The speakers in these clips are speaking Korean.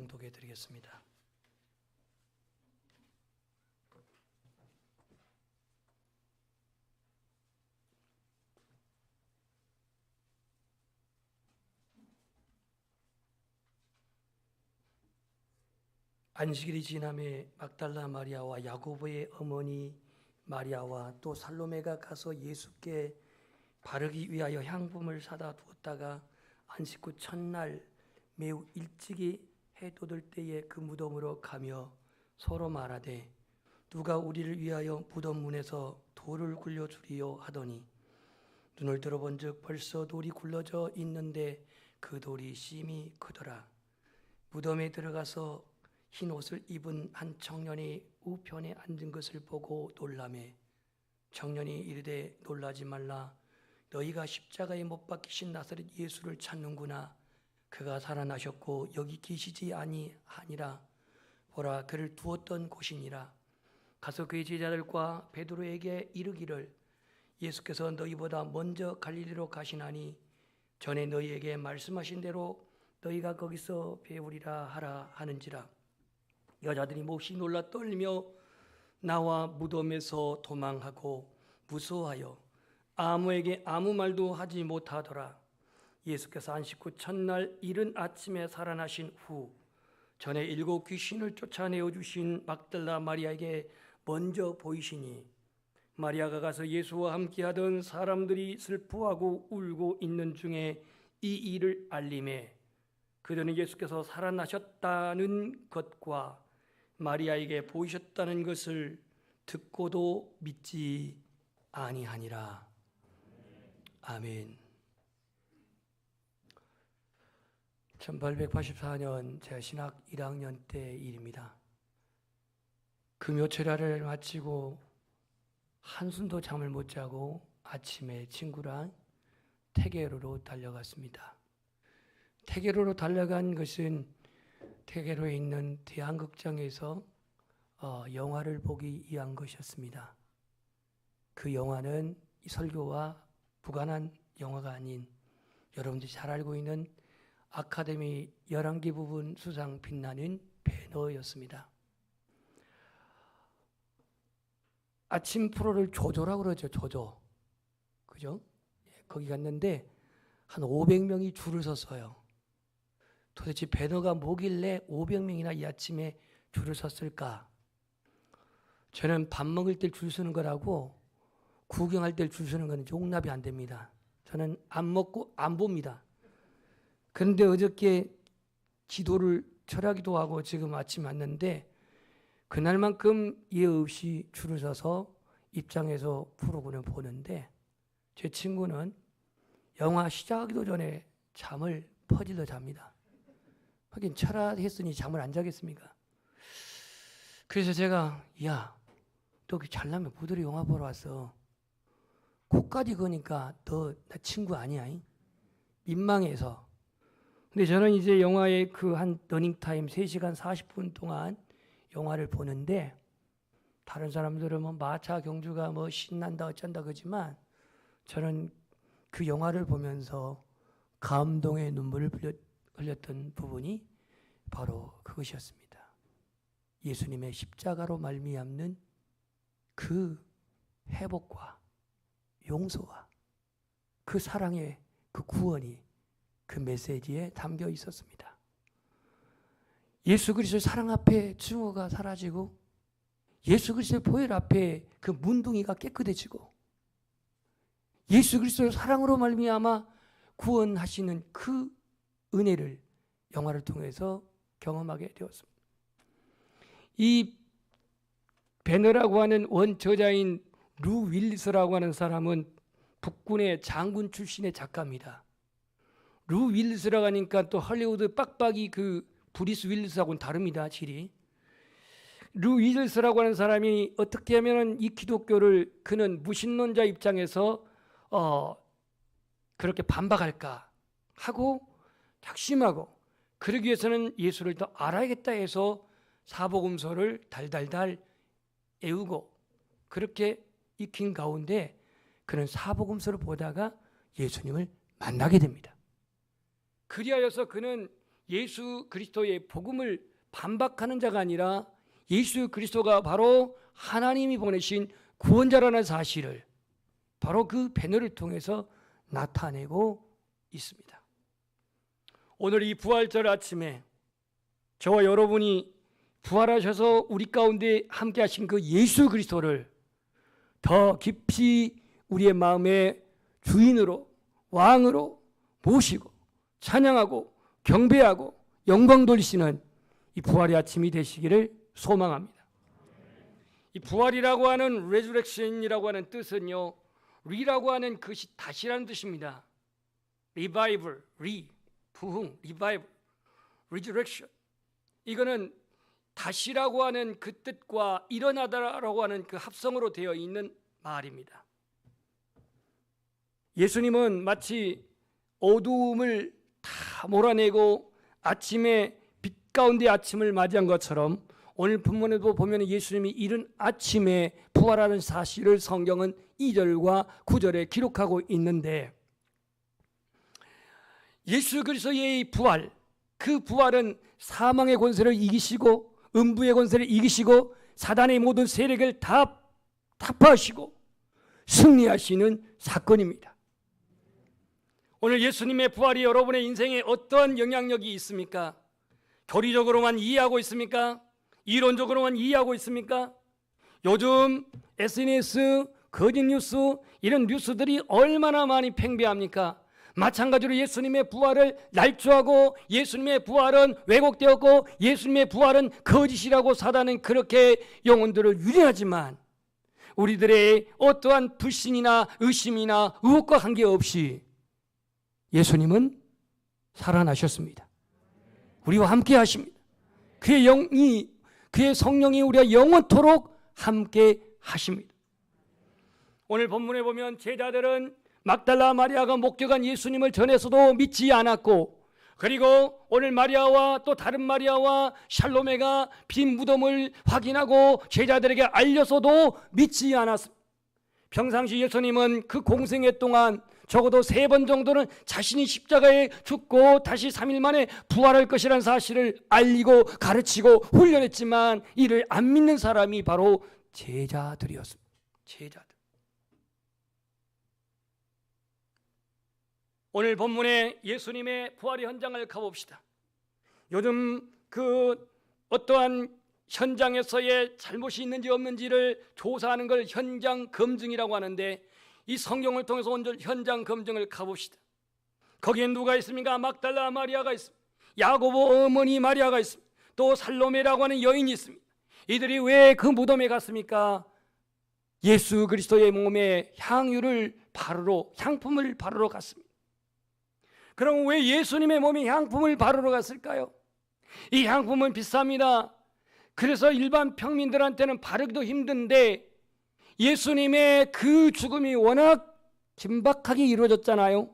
봉독해 드리겠습니다. 안식일이 지남에 막달라 마리아와 야고보의 어머니 마리아와 또 살로메가 가서 예수께 바르기 위하여 향품을 사다 두었다가 안식 후 첫날 매우 일찍이 해 돋을 때에 그 무덤으로 가며 서로 말하되 누가 우리를 위하여 무덤 문에서 돌을 굴려주리요 하더니 눈을 들어본즉 벌써 돌이 굴러져 있는데 그 돌이 심히 크더라. 무덤에 들어가서 흰 옷을 입은 한 청년이 우편에 앉은 것을 보고 놀라매 청년이 이르되 놀라지 말라. 너희가 십자가에 못 박히신 나사렛 예수를 찾는구나. 그가 살아나셨고 여기 계시지 아니하니라. 보라, 그를 두었던 곳이니라. 가서 그의 제자들과 베드로에게 이르기를 예수께서 너희보다 먼저 갈릴리로 가시나니 전에 너희에게 말씀하신 대로 너희가 거기서 배우리라 하라 하는지라. 여자들이 몹시 놀라 떨며 나와 무덤에서 도망하고 무서워하여 아무에게 아무 말도 하지 못하더라. 예수께서 안식 후 첫날 이른 아침에 살아나신 후 전에 7 귀신을 쫓아내어 주신 막달라 마리아에게 먼저 보이시니 마리아가 가서 예수와 함께하던 사람들이 슬퍼하고 울고 있는 중에 이 일을 알림해 그들은 예수께서 살아나셨다는 것과 마리아에게 보이셨다는 것을 듣고도 믿지 아니하니라. 아멘. 1884년 제가 신학 1학년 때 일입니다. 금요철야를 마치고 한숨도 잠을 못 자고 아침에 친구랑 태계로로 달려갔습니다. 태계로로 달려간 것은 태계로에 있는 대한극장에서 영화를 보기 위한 것이었습니다. 그 영화는 이 설교와 무관한 영화가 아닌 여러분들이 잘 알고 있는 아카데미 11개 부분 수상 빛나는 배너였습니다. 아침 프로를 조조라고 그러죠. 조조. 그죠? 거기 갔는데 한 500명이 줄을 섰어요. 도대체 배너가 뭐길래 500명이나 이 아침에 줄을 섰을까? 저는 밥 먹을 때 줄 서는 거라고 구경할 때 줄 서는 거는 용납이 안 됩니다. 저는 안 먹고 안 봅니다. 그런데 어저께 기도를 철야기도 하고 지금 아침 왔는데 그날만큼 예의 없이 줄을 서서 입장해서 프로그램을 보는데 제 친구는 영화 시작하기도 전에 잠을 퍼질러 잡니다. 하긴 철야했으니 잠을 안 자겠습니까? 그래서 제가 야, 너 잘나면 부들이 영화 보러 왔어. 코까지 거니까 너 나 친구 아니야? 민망해서. 근데 저는 이제 영화의 그 한 러닝타임 3시간 40분 동안 영화를 보는데 다른 사람들은 뭐 마차 경주가 뭐 신난다 어쩐다 그러지만 저는 그 영화를 보면서 감동의 눈물을 흘렸던 부분이 바로 그것이었습니다. 예수님의 십자가로 말미암는 그 회복과 용서와 그 사랑의 그 구원이 그 메시지에 담겨 있었습니다. 예수 그리스도의 사랑 앞에 증오가 사라지고 예수 그리스도의 보혈 앞에 그 문둥이가 깨끗해지고 예수 그리스도의 사랑으로 말미암아 구원하시는 그 은혜를 영화를 통해서 경험하게 되었습니다. 이 배너라고 하는 원저자인 루 윌리스라고 하는 사람은 북군의 장군 출신의 작가입니다. 루 윌리스라고 하니까 또 할리우드 빡빡이 그 브리스 윌리스하고는 다릅니다. 질이. 루 윌리스라고 하는 사람이 어떻게 하면 이 기독교를 그는 무신론자 입장에서 그렇게 반박할까 하고 작심하고 그러기 위해서는 예수를 더 알아야겠다 해서 사복음서를 달달달 애우고 그렇게 익힌 가운데 그는 사복음서를 보다가 예수님을 만나게 됩니다. 그리하여서 그는 예수 그리스도의 복음을 반박하는 자가 아니라 예수 그리스도가 바로 하나님이 보내신 구원자라는 사실을 바로 그 배너를 통해서 나타내고 있습니다. 오늘 이 부활절 아침에 저와 여러분이 부활하셔서 우리 가운데 함께 하신 그 예수 그리스도를 더 깊이 우리의 마음의 주인으로 왕으로 모시고 찬양하고 경배하고 영광 돌리시는 이 부활의 아침이 되시기를 소망합니다. 이 부활이라고 하는 resurrection이라고 하는 뜻은요, 리라고 하는 것이 다시라는 뜻입니다. revival, 부흥, revival, resurrection. 이거는 다시라고 하는 그 뜻과 일어나다라고 하는 그 합성으로 되어 있는 말입니다. 예수님은 마치 어두움을 다 몰아내고 아침에 빛 가운데 아침을 맞이한 것처럼 오늘 본문에도 보면 예수님이 이른 아침에 부활하는 사실을 성경은 2절과 9절에 기록하고 있는데, 예수 그리스도의 부활, 그 부활은 사망의 권세를 이기시고 음부의 권세를 이기시고 사단의 모든 세력을 다 타파하시고 승리하시는 사건입니다. 오늘 예수님의 부활이 여러분의 인생에 어떤 영향력이 있습니까? 교리적으로만 이해하고 있습니까? 이론적으로만 이해하고 있습니까? 요즘 SNS, 거짓 뉴스, 이런 뉴스들이 얼마나 많이 팽배합니까? 마찬가지로 예수님의 부활을 날조하고 예수님의 부활은 왜곡되었고 예수님의 부활은 거짓이라고 사단은 그렇게 영혼들을 유린하지만, 우리들의 어떠한 불신이나 의심이나 의혹과 관계없이 예수님은 살아나셨습니다. 우리와 함께 하십니다. 그의 성령이 우리와 영원토록 함께 하십니다. 오늘 본문에 보면 제자들은 막달라 마리아가 목격한 예수님을 전에서도 믿지 않았고, 그리고 오늘 마리아와 또 다른 마리아와 샬로메가 빈 무덤을 확인하고 제자들에게 알려서도 믿지 않았습니다. 평상시 예수님은 그 공생애 동안 적어도 3번 정도는 자신이 십자가에 죽고 다시 3일 만에 부활할 것이라는 사실을 알리고 가르치고 훈련했지만, 이를 안 믿는 사람이 바로 제자들이었습니다. 제자들. 오늘 본문에 예수님의 부활의 현장을 가봅시다. 요즘 그 어떠한 현장에서의 잘못이 있는지 없는지를 조사하는 걸 현장 검증이라고 하는데, 이 성경을 통해서 오늘 현장 검증을 가봅시다. 거기에 누가 있습니까? 막달라 마리아가 있습니다. 야고보 어머니 마리아가 있습니다. 또 살로메라고 하는 여인이 있습니다. 이들이 왜 그 무덤에 갔습니까? 예수 그리스도의 몸에 향품을 바르러 갔습니다. 그럼 왜 예수님의 몸에 향품을 바르러 갔을까요? 이 향품은 비쌉니다. 그래서 일반 평민들한테는 바르기도 힘든데, 예수님의 그 죽음이 워낙 긴박하게 이루어졌잖아요.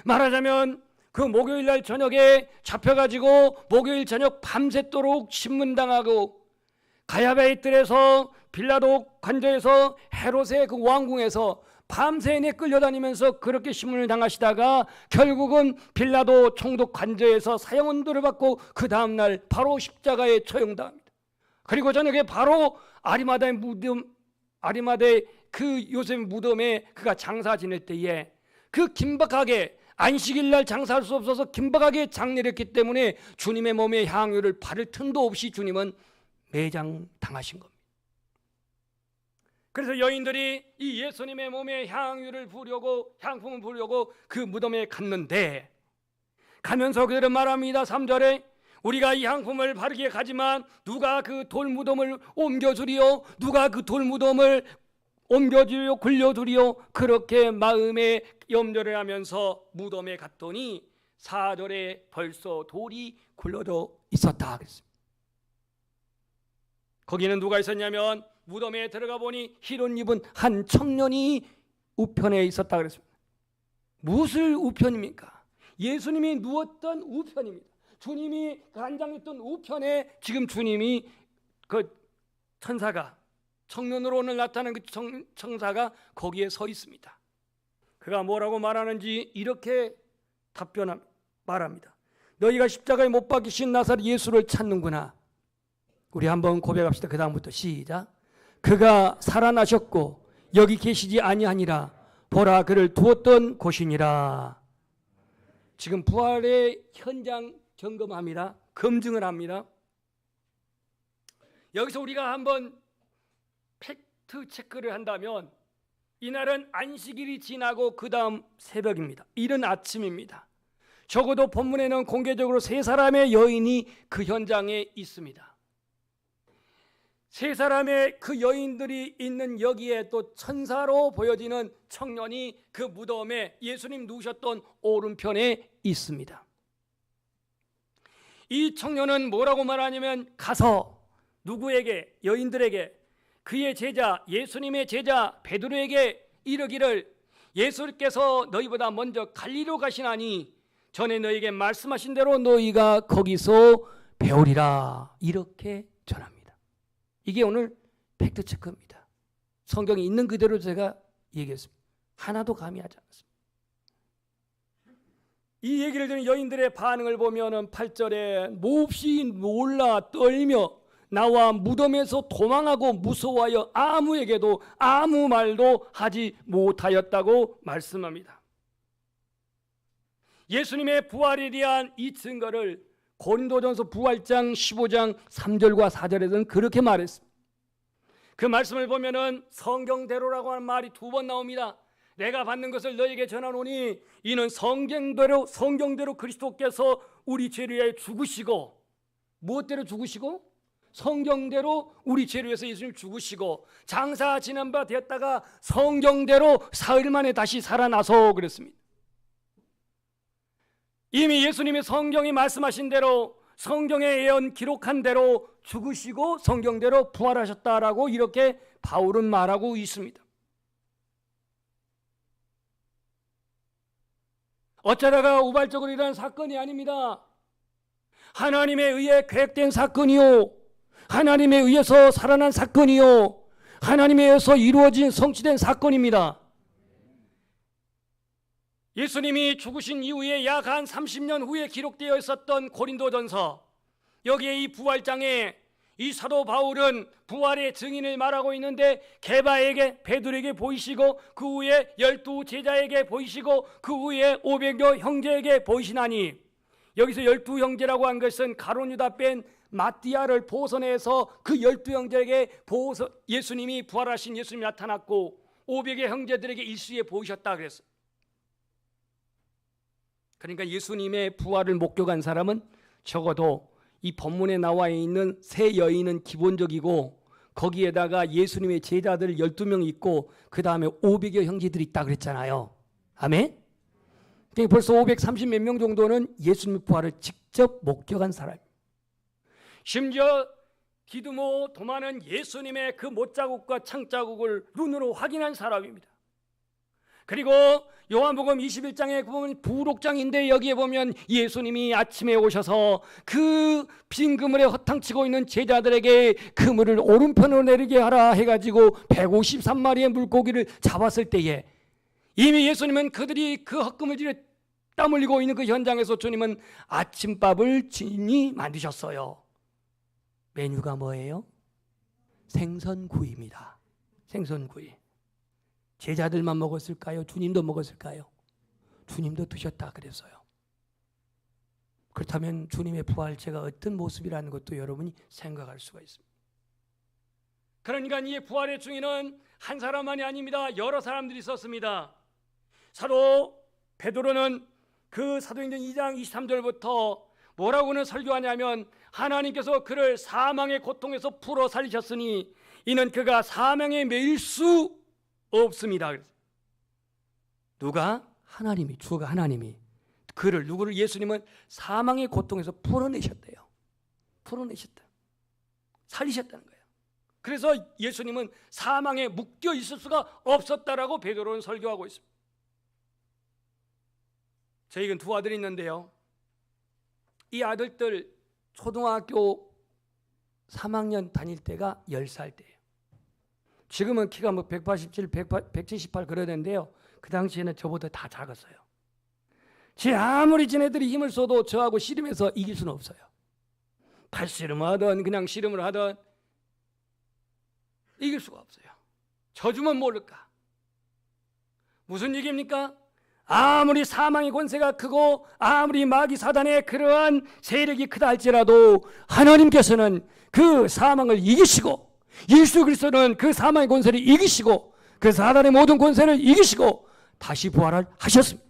말하자면 그 목요일 날 저녁에 잡혀가지고 목요일 저녁 밤새도록 신문당하고, 가야바의 뜰에서 빌라도 관저에서 헤롯의 그 왕궁에서 밤새내 끌려다니면서 그렇게 신문을 당하시다가 결국은 빌라도 총독 관저에서 사형언도를 받고 그 다음날 바로 십자가에 처형당합니다. 그리고 저녁에 바로 아리마다의 그 요셉 무덤에 그가 장사 지낼 때에 그 긴박하게 안식일 날 장사할 수 없어서 긴박하게 장례를 했기 때문에 주님의 몸에 향유를 바를 틈도 없이 주님은 매장당하신 겁니다. 그래서 여인들이 이 예수님의 몸에 향유를 부으려고, 향품을 부으려고 그 무덤에 갔는데, 가면서 그들은 말합니다. 3절에 우리가 이 향품을 바르게 가지만 누가 그 돌무덤을 옮겨주리요? 누가 그 돌무덤을 옮겨주리요? 굴려주리요? 그렇게 마음에 염려를 하면서 무덤에 갔더니 4절에 벌써 돌이 굴러져 있었다 그랬습니다. 거기는 누가 있었냐면 무덤에 들어가 보니 흰옷 입은 한 청년이 우편에 있었다 그랬습니다. 무엇을 우편입니까? 예수님이 누웠던 우편입니다. 주님이 간장했던 우편에 지금 주님이 그 천사가, 청년으로 오늘 나타나는 그 천사가 거기에 서 있습니다. 그가 뭐라고 말하는지 이렇게 말합니다. 너희가 십자가에 못 박히신 나사렛 예수를 찾는구나. 우리 한번 고백합시다. 그 다음부터 시작. 그가 살아나셨고 여기 계시지 아니하니라. 보라 그를 두었던 곳이니라. 지금 부활의 현장 점검합니다. 검증을 합니다. 여기서 우리가 한번 팩트 체크를 한다면 이날은 안식일이 지나고 그 다음 새벽입니다. 이른 아침입니다. 적어도 본문에는 공개적으로 세 사람의 여인이 그 현장에 있습니다. 세 사람의 그 여인들이 있는 여기에 또 천사로 보여지는 청년이 그 무덤에 예수님 누우셨던 오른편에 있습니다. 이 청년은 뭐라고 말하냐면 가서 누구에게? 여인들에게 그의 제자 예수님의 제자 베드로에게 이르기를 예수께서 너희보다 먼저 갈리로 가시나니 전에 너희에게 말씀하신 대로 너희가 거기서 배우리라 이렇게 전합니다. 이게 오늘 팩트체크입니다. 성경에 있는 그대로 제가 얘기했습니다. 하나도 가미하지 않았습니다. 이 얘기를 듣는 여인들의 반응을 보면 8절에 몹시 놀라 떨며 나와 무덤에서 도망하고 무서워하여 아무에게도 아무 말도 하지 못하였다고 말씀합니다. 예수님의 부활에 대한 이 증거를 고린도전서 부활장 15장 3절과 4절에서는 그렇게 말했습니다. 그 말씀을 보면은 성경대로라고 하는 말이 2번 나옵니다. 내가 받는 것을 너에게 전하노니 이는 성경대로 그리스도께서 우리 죄를 위하여 죽으시고 무엇대로 죽으시고? 성경대로 우리 죄를 위해서 예수님 죽으시고 장사 지난 바 되었다가 성경대로 사흘 만에 다시 살아나서 그랬습니다. 이미 예수님이 성경이 말씀하신 대로 성경에 예언 기록한 대로 죽으시고 성경대로 부활하셨다라고 이렇게 바울은 말하고 있습니다. 어쩌다가 우발적으로 일어난 사건이 아닙니다. 하나님에 의해 계획된 사건이요, 하나님에 의해서 살아난 사건이요, 하나님에 의해서 이루어진 성취된 사건입니다. 예수님이 죽으신 이후에 약 한 30년 후에 기록되어 있었던 고린도전서, 여기에 이 부활장에 이 사도 바울은 부활의 증인을 말하고 있는데 게바에게 베드로에게 보이시고 그 후에 12 제자에게 보이시고 그 후에 500여 형제에게 보이시나니, 여기서 12 형제라고 한 것은 가룟 유다 뺀 마띠아를 보선해서 그 12형제에게 예수님이 부활하신 예수님이 나타났고 500의 형제들에게 일수에 보이셨다 그랬어요. 그러니까 예수님의 부활을 목격한 사람은 적어도 이 본문에 나와 있는 세 여인은 기본적이고 거기에다가 예수님의 제자들 12명 있고 그 다음에 500여 형제들이 있다 그랬잖아요. 아멘? 그러니까 벌써 530 몇 명 정도는 예수님의 부활을 직접 목격한 사람입니다. 심지어 디두모 도마는 예수님의 그 못자국과 창자국을 눈으로 확인한 사람입니다. 그리고 요한복음 21장에 보면 부록장인데 여기에 보면 예수님이 아침에 오셔서 그 빈 그물에 허탕치고 있는 제자들에게 그물을 오른편으로 내리게 하라 해가지고 153마리의 물고기를 잡았을 때에 이미 예수님은 그들이 그 헛그물질에 땀 흘리고 있는 그 현장에서 주님은 아침밥을 진히 만드셨어요. 메뉴가 뭐예요? 생선구이입니다. 생선구이. 제자들만 먹었을까요? 주님도 먹었을까요? 주님도 드셨다 그랬어요. 그렇다면 주님의 부활체가 어떤 모습이라는 것도 여러분이 생각할 수가 있습니다. 그러니까 이 부활의 증인은 한 사람만이 아닙니다. 여러 사람들이 있었습니다. 사도 베드로는 그 사도행전 2장 23절부터 뭐라고는 설교하냐면 하나님께서 그를 사망의 고통에서 풀어 살리셨으니 이는 그가 사망에 매일 수 없습니다. 누가? 하나님이, 주가 하나님이 그를, 누구를? 예수님은 사망의 고통에서 풀어내셨대요. 풀어내셨다. 살리셨다는 거예요. 그래서 예수님은 사망에 묶여 있을 수가 없었다라고 베드로는 설교하고 있습니다. 저희는 두 아들이 있는데요. 이 아들들 초등학교 3학년 다닐 때가 10살 때예요. 지금은 키가 뭐 187, 178 그러는데요. 그 당시에는 저보다 다 작았어요. 아무리 지네들이 힘을 써도 저하고 씨름해서 이길 수는 없어요. 팔씨름하든 그냥 씨름을 하든 이길 수가 없어요. 저주면 모를까. 무슨 얘기입니까? 아무리 사망의 권세가 크고 아무리 마귀 사단의 그러한 세력이 크다 할지라도 하나님께서는 그 사망을 이기시고, 예수 그리스도는 그 사망의 권세를 이기시고 그 사단의 모든 권세를 이기시고 다시 부활을 하셨습니다.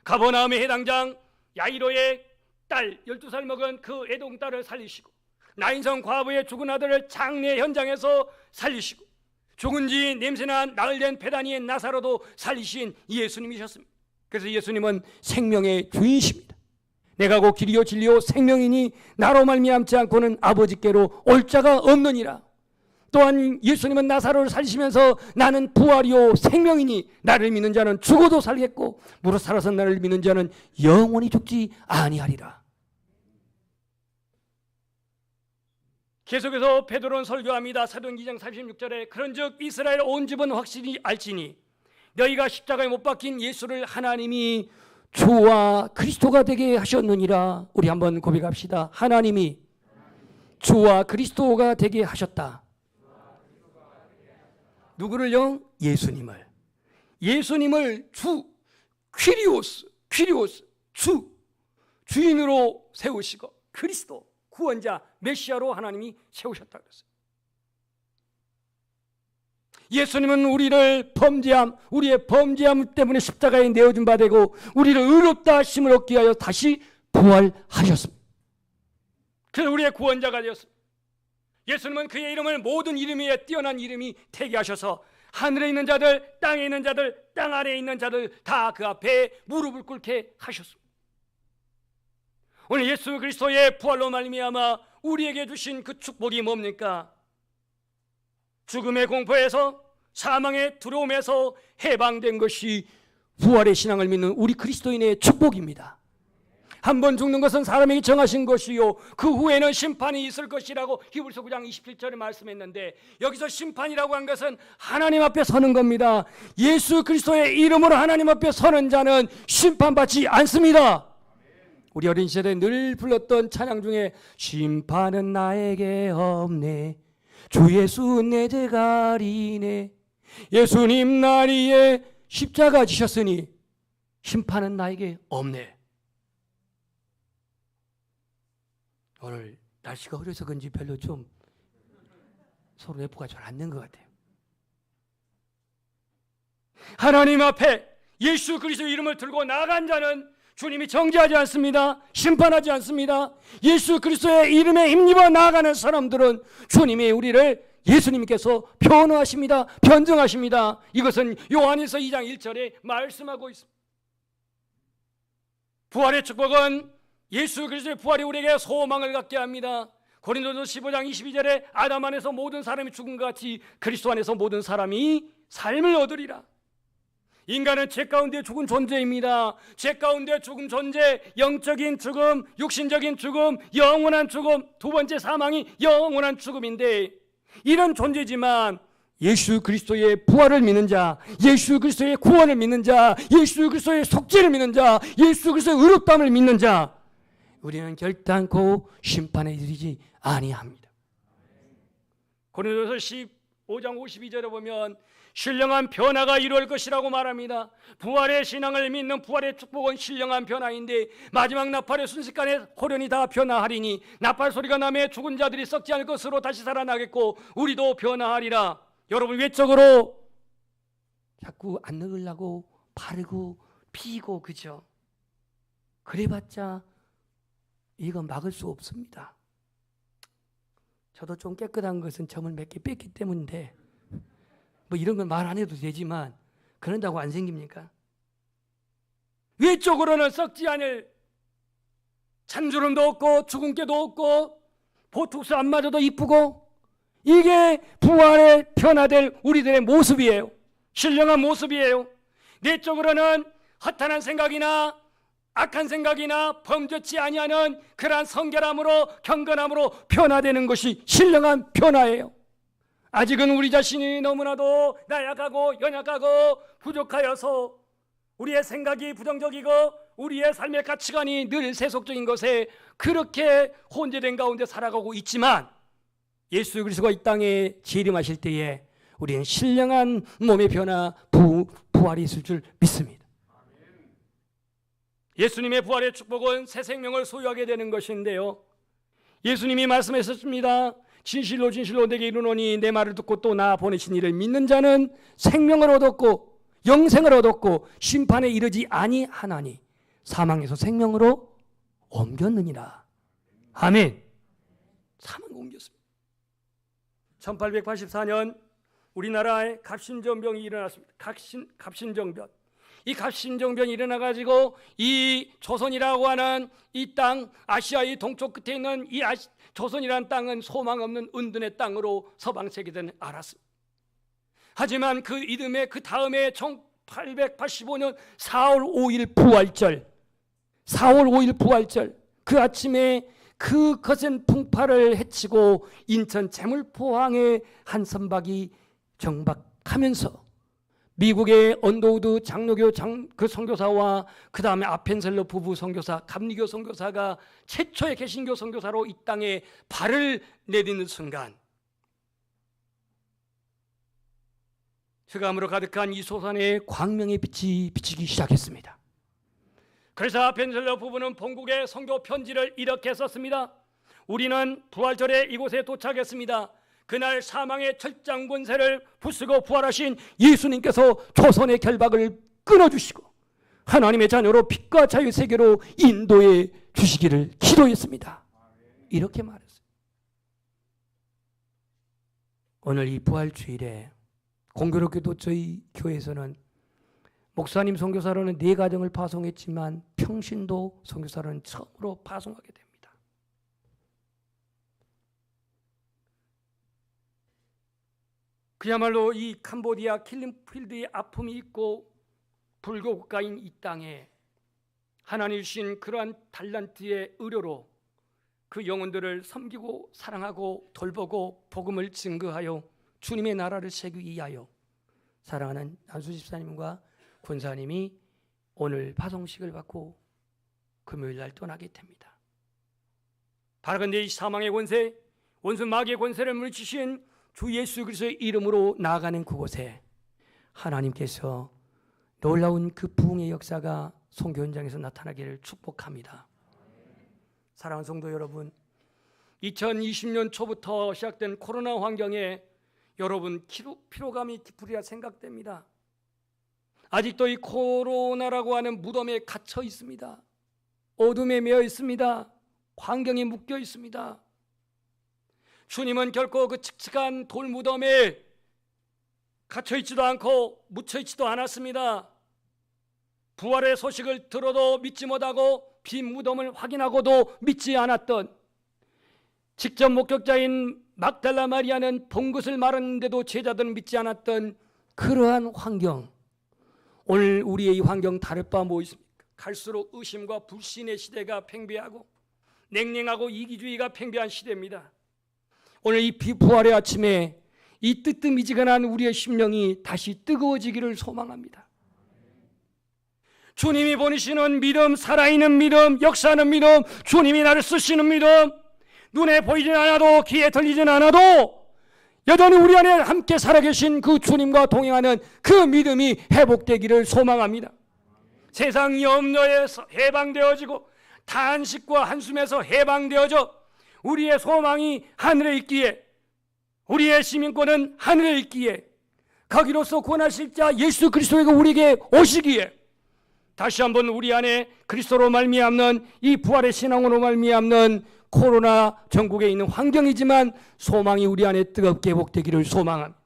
가버나움의 해당장 야이로의 딸 12살 먹은 그 애동딸을 살리시고, 나인성 과부의 죽은 아들을 장례 현장에서 살리시고, 죽은 지 냄새난 나흘 된 베다니의 나사로도 살리신 예수님이셨습니다. 그래서 예수님은 생명의 주인이십니다. 내가 곧 길이요 진리요 생명이니 나로 말미암지 않고는 아버지께로 올 자가 없느니라. 또한 예수님은 나사로를 살리시면서 나는 부활이요 생명이니 나를 믿는 자는 죽어도 살겠고 무릇 살아서 나를 믿는 자는 영원히 죽지 아니하리라. 계속해서 베드로는 설교합니다. 사도행전 2장 36절에 그런즉 이스라엘 온 집은 확실히 알지니 너희가 십자가에 못 박힌 예수를 하나님이 주와 그리스도가 되게 하셨느니라. 우리 한번 고백합시다. 하나님이 주와 그리스도가 되게 하셨다. 누구를요? 예수님을. 예수님을 주, 퀴리오스, 주인으로 세우시고 그리스도, 구원자, 메시아로 하나님이 세우셨다 그랬어요. 예수님은 우리의 범죄함 때문에 십자가에 내어준 바 되고 우리를 의롭다 하심을 얻기 위하여 다시 부활하셨습니다. 그래서 우리의 구원자가 되었습니다. 예수님은 그의 이름을 모든 이름 위에 뛰어난 이름이 되게 하셔서 하늘에 있는 자들, 땅에 있는 자들, 땅 아래에 있는 자들 다 그 앞에 무릎을 꿇게 하셨습니다. 오늘 예수 그리스도의 부활로 말미암아 우리에게 주신 그 축복이 뭡니까? 죽음의 공포에서, 사망의 두려움에서 해방된 것이 부활의 신앙을 믿는 우리 그리스도인의 축복입니다. 한 번 죽는 것은 사람에게 정하신 것이요 그 후에는 심판이 있을 것이라고 히브리서 9장 27절에 말씀했는데, 여기서 심판이라고 한 것은 하나님 앞에 서는 겁니다. 예수 그리스도의 이름으로 하나님 앞에 서는 자는 심판받지 않습니다. 우리 어린 시절에 늘 불렀던 찬양 중에 심판은 나에게 없네, 주 예수 내 제가리네, 예수님 날 위해 십자가 지셨으니 심판은 나에게 없네. 오늘 날씨가 흐려서 그런지 별로 좀 서로 내포가 잘 안 된 것 같아요. 하나님 앞에 예수 그리스도의 이름을 들고 나간 자는 주님이 정죄하지 않습니다. 심판하지 않습니다. 예수 그리스도의 이름에 힘입어 나아가는 사람들은 주님이 우리를, 예수님께서 변호하십니다. 변증하십니다. 이것은 요한일서 2장 1절에 말씀하고 있습니다. 부활의 축복은 예수 그리스도의 부활이 우리에게 소망을 갖게 합니다. 고린도서 15장 22절에 아담 안에서 모든 사람이 죽은 것 같이 그리스도 안에서 모든 사람이 삶을 얻으리라. 인간은 죄 가운데 죽은 존재입니다. 죄 가운데 죽은 존재, 영적인 죽음, 육신적인 죽음, 영원한 죽음, 두 번째 사망이 영원한 죽음인데, 이런 존재지만 예수 그리스도의 부활을 믿는 자, 예수 그리스도의 구원을 믿는 자, 예수 그리스도의 속죄를 믿는 자, 예수 그리스도의 의롭다함을 믿는 자, 우리는 결단코 심판에 이르지 아니합니다. 고린도서 15장 52절에 보면 신령한 변화가 이루어질 것이라고 말합니다. 부활의 신앙을 믿는 부활의 축복은 신령한 변화인데, 마지막 나팔의 순식간에 호련히 다 변화하리니 나팔 소리가 나매 죽은 자들이 썩지 않을 것으로 다시 살아나겠고 우리도 변화하리라. 여러분, 외적으로 자꾸 안 늙으려고 바르고 피고, 그죠? 그래봤자 이건 막을 수 없습니다. 저도 좀 깨끗한 것은 점을 몇 개 뺐기 때문인데 뭐 이런 건 말 안 해도 되지만 그런다고 안 생깁니까? 외적으로는 썩지 않을 찬주름도 없고 주근깨도 없고 보톡스 안 맞아도 이쁘고, 이게 부활에 변화될 우리들의 모습이에요. 신령한 모습이에요. 내적으로는 허탄한 생각이나 악한 생각이나 범죄치 아니하는 그러한 성결함으로, 경건함으로 변화되는 것이 신령한 변화예요. 아직은 우리 자신이 너무나도 나약하고 연약하고 부족하여서 우리의 생각이 부정적이고 우리의 삶의 가치관이 늘 세속적인 것에 그렇게 혼재된 가운데 살아가고 있지만, 예수 그리스도가 이 땅에 재림하실 때에 우리는 신령한 몸의 변화, 부활이 있을 줄 믿습니다. 예수님의 부활의 축복은 새 생명을 소유하게 되는 것인데요, 예수님이 말씀하셨습니다. 진실로 진실로 내게 이르노니 내 말을 듣고 또 나 보내신 이를 믿는 자는 생명을 얻었고 영생을 얻었고 심판에 이르지 아니하나니 사망에서 생명으로 옮겼느니라. 아멘. 사망 옮겼습니다. 1884년 우리나라에 갑신정병이 일어났습니다. 갑신정변. 이 갑신정변이 일어나가지고 이 조선이라고 하는 이 땅, 아시아의 동쪽 끝에 있는 이 조선이라는 땅은 소망 없는 은둔의 땅으로 서방 세계들은 알았습니다. 하지만 그 이듬해 그 다음에 1885년 4월 5일 부활절 그 아침에 그 거센 풍파를 헤치고 인천 재물포항에 한 선박이 정박하면서 미국의 언더우드 장로교 그 선교사와 그 다음에 아펜셀러 부부 선교사, 감리교 선교사가 최초의 개신교 선교사로 이 땅에 발을 내딛는 순간, 흑암으로 가득한 이 소산에 광명의 빛이 비치기 시작했습니다. 그래서 아펜셀러 부부는 본국에 선교 편지를 이렇게 썼습니다. 우리는 부활절에 이곳에 도착했습니다. 그날 사망의 철장 권세를 부수고 부활하신 예수님께서 조선의 결박을 끊어주시고 하나님의 자녀로 빛과 자유 세계로 인도해 주시기를 기도했습니다. 이렇게 말했어요. 오늘 이 부활주일에 공교롭게도 저희 교회에서는 목사님 선교사로는 4가정을 파송했지만 평신도 선교사로는 처음으로 파송하게 됩니다. 그야말로 이 캄보디아 킬링필드의 아픔이 있고 불교 국가인 이 땅에 하나님 주신 그러한 달란트의 의료로 그 영혼들을 섬기고 사랑하고 돌보고 복음을 증거하여 주님의 나라를 세우기 위하여 사랑하는 안수 집사님과 권사님이 오늘 파송식을 받고 금요일 날 떠나게 됩니다. 바라건대 이 사망의 권세, 원수 마귀의 권세를 물리치신 주 예수 그리스도의 이름으로 나아가는 그곳에 하나님께서 놀라운 그 부흥의 역사가 선교 현장에서 나타나기를 축복합니다. 사랑하는 성도 여러분, 2020년 초부터 시작된 코로나 환경에 여러분 피로감이 깊으리라 생각됩니다. 아직도 이 코로나라고 하는 무덤에 갇혀 있습니다. 어둠에 매여 있습니다. 환경에 묶여 있습니다. 주님은 결코 그 칙칙한 돌무덤에 갇혀있지도 않고 묻혀있지도 않았습니다. 부활의 소식을 들어도 믿지 못하고 빈 무덤을 확인하고도 믿지 않았던, 직접 목격자인 막달라 마리아는 본 것을 말했는데도 제자들은 믿지 않았던 그러한 환경, 오늘 우리의 이 환경 다를 바 뭐 있습니까? 갈수록 의심과 불신의 시대가 팽배하고 냉랭하고 이기주의가 팽배한 시대입니다. 오늘 이 부활의 아침에 이 뜨뜻미지근한 우리의 심령이 다시 뜨거워지기를 소망합니다. 주님이 보내시는 믿음, 살아있는 믿음, 역사하는 믿음, 주님이 나를 쓰시는 믿음, 눈에 보이진 않아도 귀에 들리진 않아도 여전히 우리 안에 함께 살아계신 그 주님과 동행하는 그 믿음이 회복되기를 소망합니다. 세상 염려에서 해방되어지고 탄식과 한숨에서 해방되어져 우리의 소망이 하늘에 있기에, 우리의 시민권은 하늘에 있기에, 거기로서 구원하실 자 예수 그리스도가 우리에게 오시기에 다시 한번 우리 안에 그리스도로 말미암는 이 부활의 신앙으로 말미암는 코로나 전국에 있는 환경이지만 소망이 우리 안에 뜨겁게 회복되기를 소망합니다.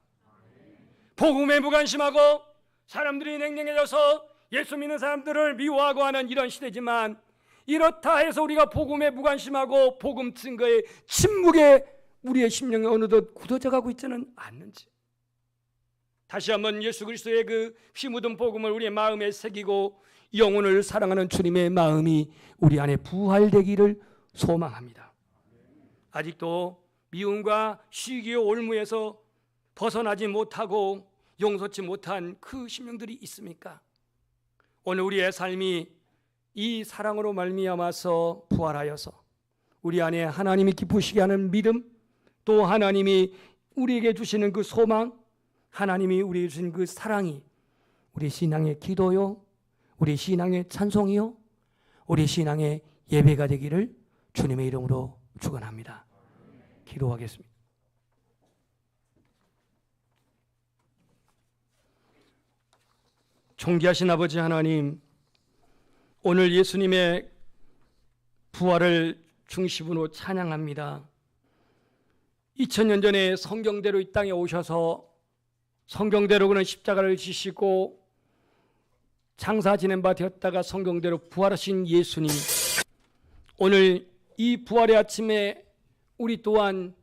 복음에 무관심하고 사람들이 냉랭해져서 예수 믿는 사람들을 미워하고 하는 이런 시대지만, 이렇다 해서 우리가 복음에 무관심하고 복음 증거에 침묵에 우리의 심령이 어느덧 굳어져 가고 있지는 않는지, 다시 한번 예수 그리스도의 그 피 묻은 복음을 우리의 마음에 새기고 영혼을 사랑하는 주님의 마음이 우리 안에 부활되기를 소망합니다. 아직도 미움과 시기의 올무에서 벗어나지 못하고 용서치 못한 그 심령들이 있습니까? 오늘 우리의 삶이 이 사랑으로 말미암아서 부활하여서 우리 안에 하나님이 기쁘시게 하는 믿음, 또 하나님이 우리에게 주시는 그 소망, 하나님이 우리에게 주신 그 사랑이 우리 신앙의 기도요, 우리 신앙의 찬송이요, 우리 신앙의 예배가 되기를 주님의 이름으로 축원합니다. 기도하겠습니다. 존귀하신 아버지 하나님, 오늘 예수님의 부활을 중심으로 찬양합니다. 2000년 전에 성경대로 이 땅에 오셔서 성경대로 그는 십자가를 지시고 장사 지낸 바 되었다가 성경대로 부활하신 예수님, 오늘 이 부활의 아침에 우리 또한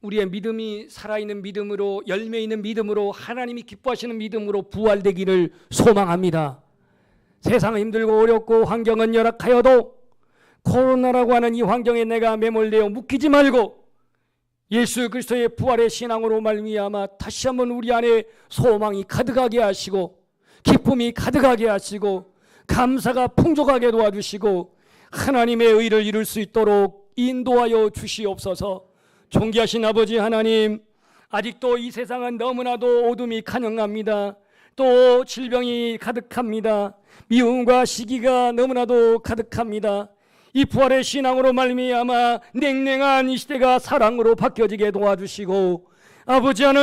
우리의 믿음이 살아있는 믿음으로, 열매 있는 믿음으로, 하나님이 기뻐하시는 믿음으로 부활되기를 소망합니다. 세상은 힘들고 어렵고 환경은 열악하여도 코로나라고 하는 이 환경에 내가 매몰되어 묶이지 말고 예수 그리스도의 부활의 신앙으로 말미암아 다시 한번 우리 안에 소망이 가득하게 하시고 기쁨이 가득하게 하시고 감사가 풍족하게 도와주시고 하나님의 의를 이룰 수 있도록 인도하여 주시옵소서. 존귀하신 아버지 하나님, 아직도 이 세상은 너무나도 어둠이 간영합니다. 또 질병이 가득합니다. 미움과 시기가 너무나도 가득합니다. 이 부활의 신앙으로 말미암아 냉랭한 이 시대가 사랑으로 바뀌어지게 도와주시고 아버지 하나님,